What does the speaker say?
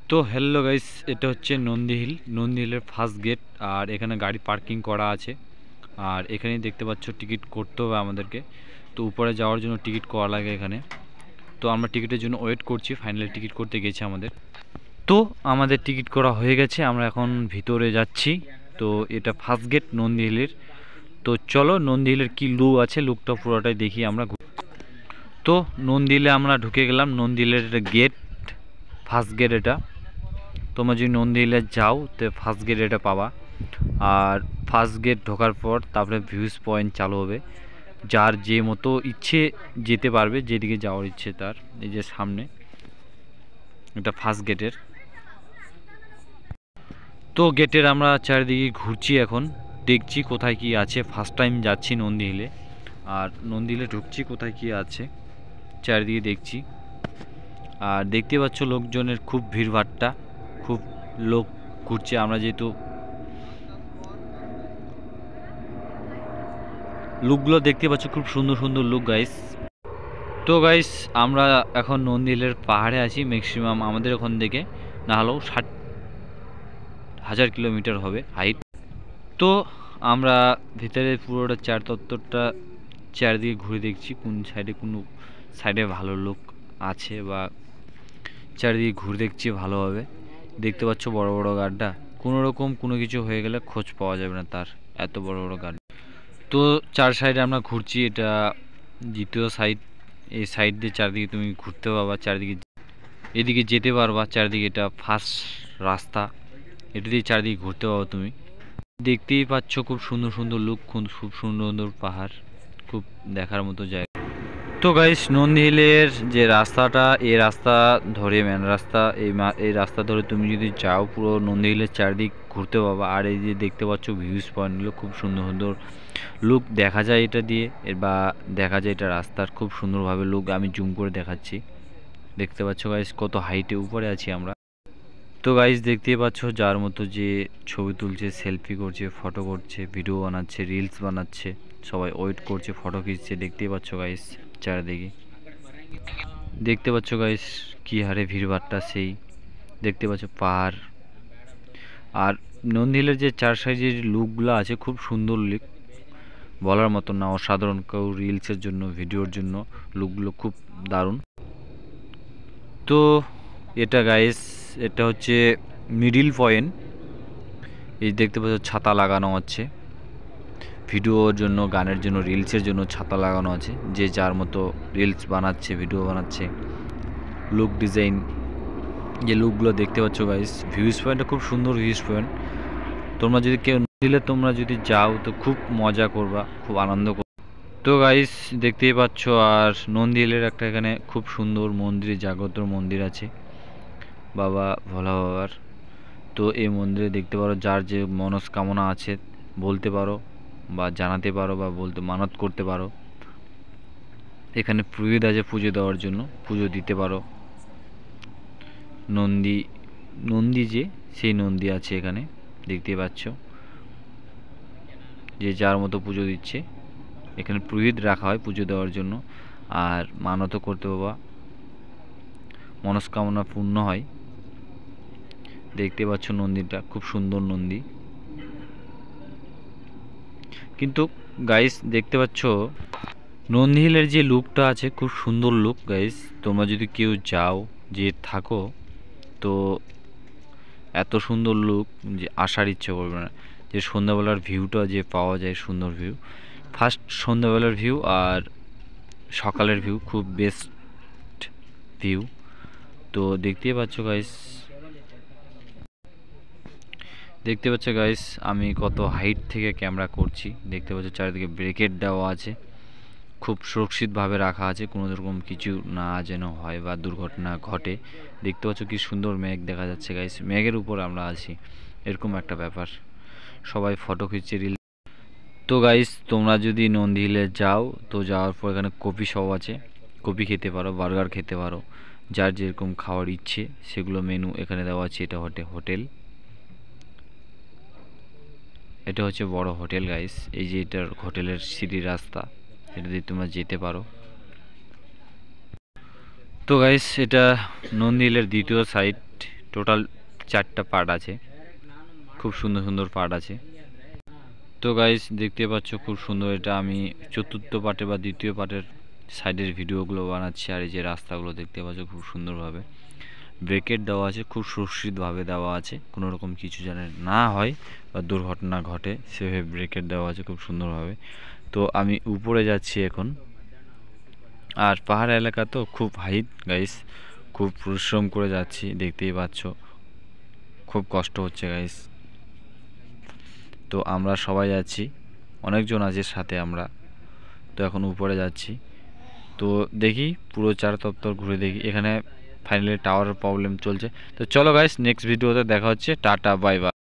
তো hello guys, এটা হচ্ছে নন্দী হিলের ফার্স্ট গেট। আর এখানে গাড়ি পার্কিং করা আছে। আর এখানেই দেখতে পাচ্ছ টিকিট করতে হবে আমাদেরকে। তো উপরে যাওয়ার জন্য টিকিট করা লাগে এখানে। তো আমরা টিকিটের জন্য ওয়েট করছি, ফাইনালি টিকিট করতে গেছে আমাদের। তো আমাদের টিকিট করা হয়ে গেছে, আমরা এখন ভিতরে যাচ্ছি। তো এটা ফার্স্ট গেট নন্দী হিলের। তো চলো নন্দী হিলের কী লুক আছে, লুকটা পুরোটাই দেখি আমরা। তো নন্দী হিলে আমরা ঢুকে গেলাম। নন্দী হিলের গেট, ফার্স্ট গেট এটা। তোমরা যদি নন্দী হিলে যাও তো ফার্স্ট গেট এটা পাবা। আর ফার্স্ট গেট ঢোকার পর তারপরে ভিউজ পয়েন্ট চালু হবে। যার যে মতো ইচ্ছে যেতে পারবে, যেদিকে যাওয়ার ইচ্ছে তার। এই যে সামনে এটা ফার্স্ট গেটের। তো গেটের আমরা চারিদিকে ঘুরছি, এখন দেখছি কোথায় কি আছে। ফার্স্ট টাইম যাচ্ছি নন্দী হিলে। আর নন্দী হিলে ঢুকছি, কোথায় কি আছে চারিদিকে দেখছি। আর দেখতে পাচ্ছ লোকজনের খুব ভিড়ভাট্টা, খুব লোক ঘুরছে। আমরা যেহেতু লুকগুলো দেখতে পাচ্ছ, খুব সুন্দর সুন্দর লুক গাইস। তো গাইস আমরা এখন নন্দী হিলের পাহাড়ে আছি। ম্যাক্সিমাম আমাদের ওখান থেকে না হলেও 60,000 কিলোমিটার হবে হাইট। তো আমরা ভিতরে পুরোটা চার তত্ত্বটা চারদিকে ঘুরে দেখছি কোন সাইডে কোনো সাইডে ভালো লোক আছে, বা চারিদিকে ঘুরে দেখছি ভালোভাবে। দেখতে পাচ্ছ বড় বড় গাড্ডা, কোনো রকম কোনো কিছু হয়ে গেলে খোঁজ পাওয়া যাবে না তার, এত বড় বড় গাড্ডা। তো চার সাইডে আমরা ঘুরছি, এটা দ্বিতীয় সাইড। এই সাইড দিয়ে চারদিকে তুমি ঘুরতে পারবা, চারদিকে এদিকে যেতে পারবা। চারদিকে এটা ফার্স্ট রাস্তা, এটা দিয়ে চারদিকে ঘুরতে পারবা তুমি। দেখতেই পাচ্ছ খুব সুন্দর সুন্দর লুক, খুব সুন্দর সুন্দর পাহাড়, খুব দেখার মতো জায়গা। তো গাইস নন্দী হিলের যে রাস্তাটা, এই রাস্তা ধরে মেন রাস্তা, এই রাস্তা ধরে তুমি যদি যাও পুরো নন্দী হিলের চারদিক ঘুরতে পাবা। আর এই যে দেখতে পাচ্ছ ভিউজ পয়েন্টগুলো, খুব সুন্দর সুন্দর লুক দেখা যায় এটা দিয়ে, বা দেখা যায় এটা রাস্তার খুব সুন্দরভাবে লুক। আমি জুম করে দেখাচ্ছি, দেখতে পাচ্ছ গাইস কত হাইটে উপরে আছি আমরা। তো গাইস দেখতেই পাচ্ছ যার মতো যে ছবি তুলছে, সেলফি করছে, ফটো করছে, ভিডিও বানাচ্ছে, রিলস বানাচ্ছে, সবাই ওয়েট করছে, ফটো খিঁচছে। দেখতেই পাচ্ছ গাইস চারিদিকে, দেখতে পাচ্ছ গাইস কি হারে ভিড়ভাট্টা সেই। দেখতে পাচ্ছ পাহাড়। আর নন্দী হিলের যে চার সাইডে যে লুকগুলো আছে, খুব সুন্দর লুক, বলার মতো না, অসাধারণ। কেউ রিলসের জন্য, ভিডিওর জন্য লুকগুলো খুব দারুণ। তো এটা গাইস, এটা হচ্ছে মিডিল পয়েন্ট। এই দেখতে পাচ্ছ ছাতা লাগানো আছে ভিডিওর জন্য, গানের জন্য, রিলসের জন্য ছাতা লাগানো আছে। যে যার মতো রিলস বানাচ্ছে, ভিডিও বানাচ্ছে। লুক ডিজাইন, যে লুকগুলো দেখতে পাচ্ছ গাইস, ভিউজ পয়েন্টটা খুব সুন্দর ভিউজ পয়েন্ট। তোমরা যদি কেউ দিলে, তোমরা যদি যাও তো খুব মজা করবা, খুব আনন্দ করবা। তো গাইস দেখতেই পাচ্ছ। আর নন্দী হিলের একটা এখানে খুব সুন্দর মন্দির, জাগ্রত মন্দির আছে বাবা ভোলা বাবার। তো এই মন্দিরে দেখতে পারো যার যে মনস্কামনা আছে বলতে পারো, বা জানাতে পারো, বা বলতে মানত করতে পারো। এখানে পুরোহিত আছে পুজো দেওয়ার জন্য, পুজো দিতে পারো। নন্দী নন্দী যে সেই নন্দী আছে এখানে, দেখতেই পাচ্ছ যে যার মতো পুজো দিচ্ছে। এখানে পুরোহিত রাখা হয় পুজো দেওয়ার জন্য। আর মানতও করতে বাবা, মনস্কামনা পূর্ণ হয়। দেখতে পাচ্ছ নন্দীটা খুব সুন্দর নন্দী। কিন্তু গাইস দেখতে পাচ্ছ নন্দী হিলের যে লুকটা আছে, খুব সুন্দর লুক গাইস। তোমরা যদি কেউ যাও, যে থাকো, তো এত সুন্দর লুক যে আসার ইচ্ছে করবে না। যে সন্ধ্যাবেলার ভিউটা যে পাওয়া যায়, সুন্দর ভিউ। ফার্স্ট সন্ধ্যাবেলার ভিউ আর সকালের ভিউ, খুব বেস্ট ভিউ। তো দেখতেই পাচ্ছ গাইস, দেখতে পাচ্ছ গাইস আমি কত হাইট থেকে ক্যামেরা করছি। দেখতে পাচ্ছ চারিদিকে ব্রেকেট দেওয়া আছে, খুব সুরক্ষিতভাবে রাখা আছে, কোনো রকম কিছু না যেন হয় বা দুর্ঘটনা ঘটে। দেখতে পাচ্ছ কি সুন্দর মেঘ দেখা যাচ্ছে গাইস, মেঘের উপর আমরা আছি, এরকম একটা ব্যাপার। সবাই ফটো খিঁচছে, রিল। তো গাইস তোমরা যদি নন্দী হিলে যাও, তো যাওয়ার পর এখানে কফি শপ আছে, কফি খেতে পারো, বার্গার খেতে পারো, যার যেরকম খাওয়ার ইচ্ছে সেগুলো মেনু এখানে দেওয়া আছে। এটা হোটেল, এটা হচ্ছে বড় হোটেল গাইস। এই যে এটার হোটেলের সিঁড়ি রাস্তা, এটা দিয়ে তোমরা যেতে পারো। তো গাইস এটা নন্দী হিলের দ্বিতীয় সাইড, টোটাল 4টা পার্ট আছে, খুব সুন্দর সুন্দর পার্ট আছে। তো গাইস দেখতে পাচ্ছ খুব সুন্দর, এটা আমি চতুর্থ পার্টে বা দ্বিতীয় পার্টের সাইডের ভিডিওগুলো বানাচ্ছি। আর এই যে রাস্তাগুলো দেখতে পাচ্ছ খুব সুন্দরভাবে ব্রেকেট দেওয়া আছে, খুব সুরক্ষিতভাবে দেওয়া আছে, কোনো রকম কিছু যেন না হয় বা দুর্ঘটনা ঘটে সেভাবে ব্রেকেট দেওয়া আছে খুব সুন্দরভাবে। তো আমি উপরে যাচ্ছি এখন, আর পাহাড় এলাকা তো খুব হাইট গাইস, খুব পরিশ্রম করে যাচ্ছি, দেখতেই পাচ্ছ খুব কষ্ট হচ্ছে গাইস। তো আমরা সবাই যাচ্ছি, অনেকজন আছে সাথে আমরা। তো এখন উপরে যাচ্ছি, তো দেখি পুরো 4 তত্ত্বর ঘুরে দেখি। এখানে ফাইনালি টাওয়ার প্রবলেম চলছে। তো চলো গাইস, নেক্সট ভিডিওতে দেখা হচ্ছে। Tata, bye bye.